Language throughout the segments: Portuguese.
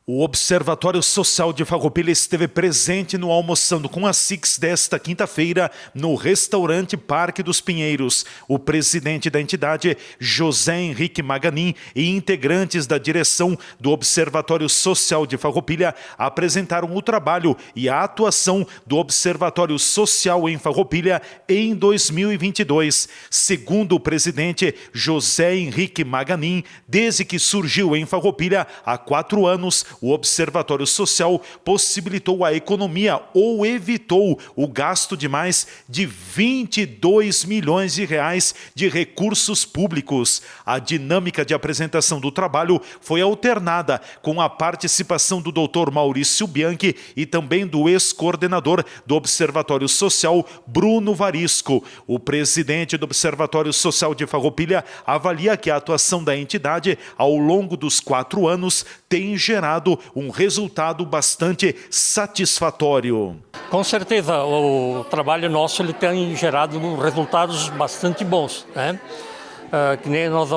O Observatório Social de Farroupilha esteve presente no Almoçando com a SIX desta quinta-feira no restaurante Parque dos Pinheiros. O presidente da entidade, José Henrique Maganin, e integrantes da direção do Observatório Social de Farroupilha apresentaram o trabalho e a atuação do Observatório Social em Farroupilha em 2022. Segundo o presidente José Henrique Maganin, desde que surgiu em Farroupilha há 4 anos, o Observatório Social possibilitou a economia ou evitou o gasto de mais de 22 milhões de reais de recursos públicos. A dinâmica de apresentação do trabalho foi alternada com a participação do Dr. Maurício Bianchi e também do ex-coordenador do Observatório Social, Bruno Varisco. O presidente do Observatório Social de Farroupilha avalia que a atuação da entidade ao longo dos 4 anos tem gerado um resultado bastante satisfatório. Com certeza, o trabalho nosso ele tem gerado resultados bastante bons, né? Que nem nós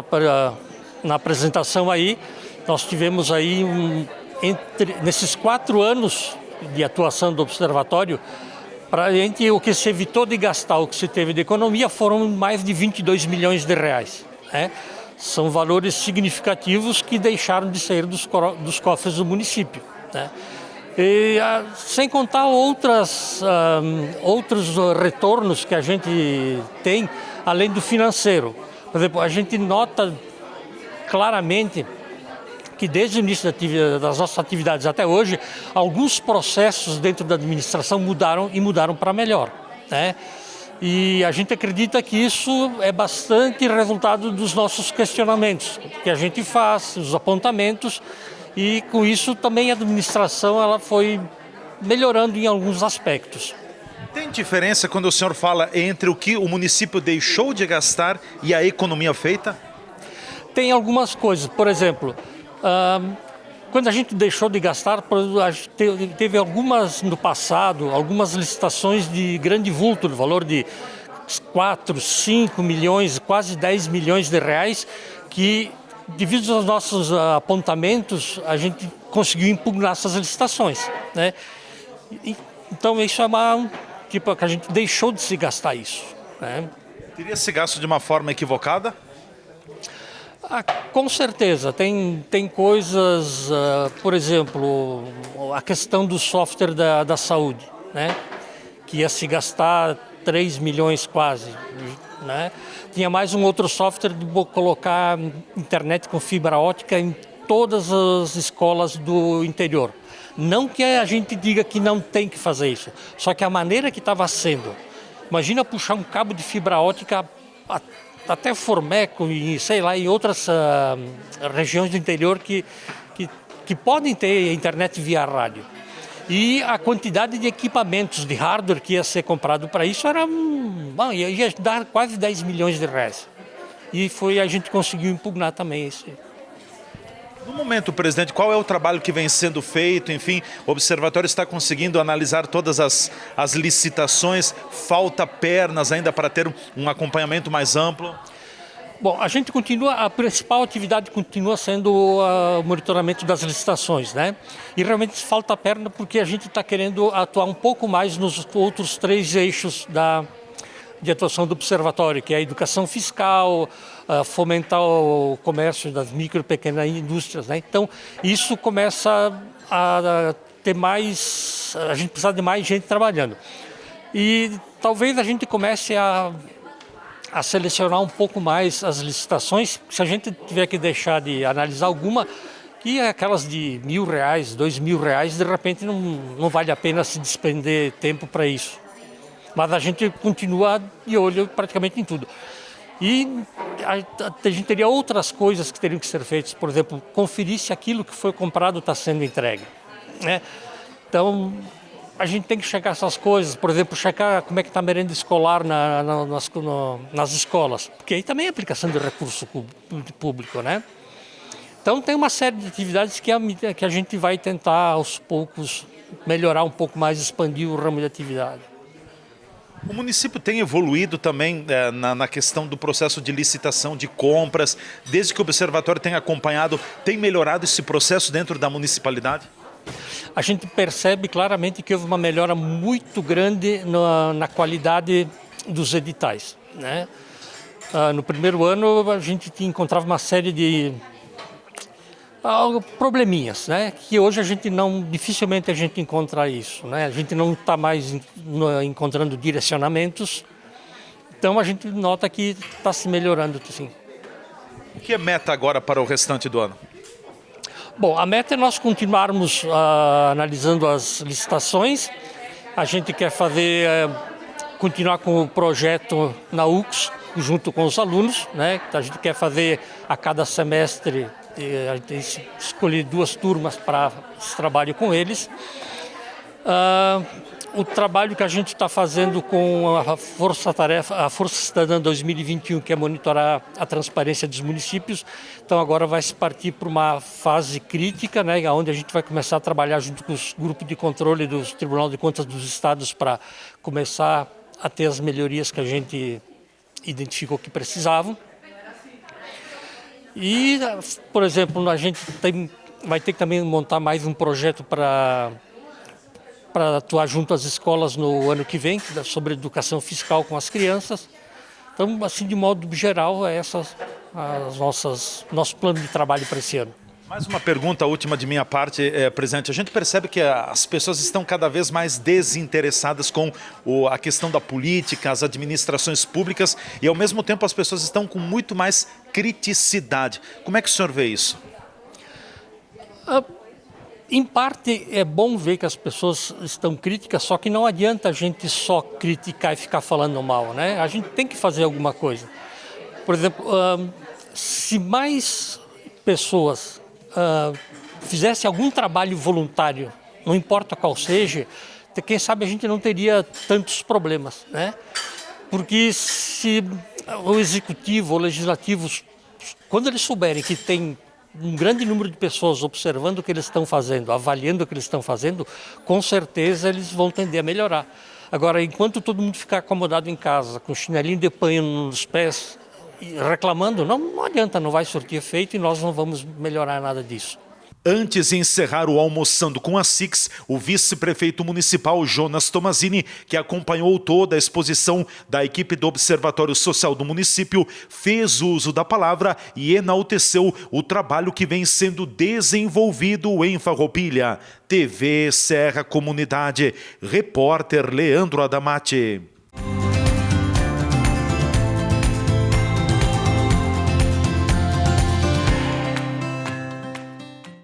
na apresentação aí, nós tivemos aí nesses 4 anos de atuação do observatório, para a gente o que se evitou de gastar, o que se teve de economia foram mais de 22 milhões de reais, né? São valores significativos que deixaram de sair dos cofres do município, né? E, sem contar outros retornos que a gente tem, além do financeiro. Por exemplo, a gente nota claramente que desde o início das nossas atividades até hoje, alguns processos dentro da administração mudaram para melhor, né? E a gente acredita que isso é bastante resultado dos nossos questionamentos que a gente faz, os apontamentos, e com isso também a administração ela foi melhorando em alguns aspectos. Tem diferença quando o senhor fala entre o que o município deixou de gastar e a economia feita? Tem algumas coisas, por exemplo, quando a gente deixou de gastar, teve algumas no passado, algumas licitações de grande vulto, no valor de 4, 5 milhões, quase 10 milhões de reais, que devido aos nossos apontamentos, a gente conseguiu impugnar essas licitações, né? Então isso é que a gente deixou de se gastar isso, né? Teria se gasto de uma forma equivocada? Com certeza, tem coisas, por exemplo, a questão do software da saúde, né? Que ia se gastar 3 milhões quase, né? Tinha mais um outro software de colocar internet com fibra ótica em todas as escolas do interior. Não que a gente diga que não tem que fazer isso, só que a maneira que estava sendo. Imagina puxar um cabo de fibra ótica até Formeco e sei lá, em outras regiões do interior que podem ter internet via rádio. E a quantidade de equipamentos, de hardware que ia ser comprado para isso ia dar quase 10 milhões de reais. E a gente conseguiu impugnar também isso. No momento, presidente, qual é o trabalho que vem sendo feito? Enfim, o observatório está conseguindo analisar todas as licitações, falta pernas ainda para ter um acompanhamento mais amplo? Bom, a principal atividade continua sendo o monitoramento das licitações, né? E realmente falta perna porque a gente está querendo atuar um pouco mais nos outros 3 eixos de atuação do observatório, que é a educação fiscal, fomentar o comércio das micro e pequenas indústrias, né? Então, isso começa a ter a gente precisa de mais gente trabalhando. E talvez a gente comece a selecionar um pouco mais as licitações, se a gente tiver que deixar de analisar alguma, e aquelas de R$1.000, R$2.000, de repente não vale a pena se despender tempo para isso. Mas a gente continua de olho praticamente em tudo. E a gente teria outras coisas que teriam que ser feitas, por exemplo, conferir se aquilo que foi comprado está sendo entregue, né? Então, a gente tem que checar essas coisas, por exemplo, checar como é que está a merenda escolar nas escolas, porque aí também é aplicação de recurso público, né? Então tem uma série de atividades que a gente vai tentar aos poucos melhorar um pouco mais, expandir o ramo de atividade. O município tem evoluído também na questão do processo de licitação de compras, desde que o observatório tem acompanhado, tem melhorado esse processo dentro da municipalidade? A gente percebe claramente que houve uma melhora muito grande na qualidade dos editais, né? No primeiro ano a gente encontrava uma série de probleminhas, né? Que hoje a gente dificilmente a gente encontra isso, né? A gente não está mais encontrando direcionamentos, então a gente nota que está se melhorando, sim. O que é meta agora para o restante do ano? Bom, a meta é nós continuarmos analisando as licitações. A gente quer continuar com o projeto na UX, junto com os alunos, né? A gente quer fazer a cada semestre, a gente escolher 2 turmas para esse trabalho com eles. O trabalho que a gente está fazendo com a Força Cidadã 2021, que é monitorar a transparência dos municípios, então agora vai se partir para uma fase crítica, né, onde a gente vai começar a trabalhar junto com os grupos de controle do Tribunal de Contas dos Estados para começar a ter as melhorias que a gente identificou que precisavam. E, por exemplo, a gente vai ter que também montar mais um projeto para atuar junto às escolas no ano que vem, sobre educação fiscal com as crianças. Então, assim, de modo geral, essas nosso plano de trabalho para esse ano. Mais uma pergunta última de minha parte, presidente. A gente percebe que as pessoas estão cada vez mais desinteressadas com a questão da política, as administrações públicas, e ao mesmo tempo as pessoas estão com muito mais criticidade. Como é que o senhor vê isso? Em parte é bom ver que as pessoas estão críticas, só que não adianta a gente só criticar e ficar falando mal, né? A gente tem que fazer alguma coisa. Por exemplo, se mais pessoas fizesse algum trabalho voluntário, não importa qual seja, quem sabe a gente não teria tantos problemas, né? Porque se o executivo, o legislativo, quando eles souberem que tem um grande número de pessoas observando o que eles estão fazendo, avaliando o que eles estão fazendo, com certeza eles vão tender a melhorar. Agora, enquanto todo mundo ficar acomodado em casa, com chinelinho de panho nos pés, reclamando, não adianta, não vai surtir efeito e nós não vamos melhorar nada disso. Antes de encerrar o Almoçando com a SIX, o vice-prefeito municipal Jonas Tomazini, que acompanhou toda a exposição da equipe do Observatório Social do município, fez uso da palavra e enalteceu o trabalho que vem sendo desenvolvido em Farroupilha. TV Serra Comunidade, repórter Leandro Adamati.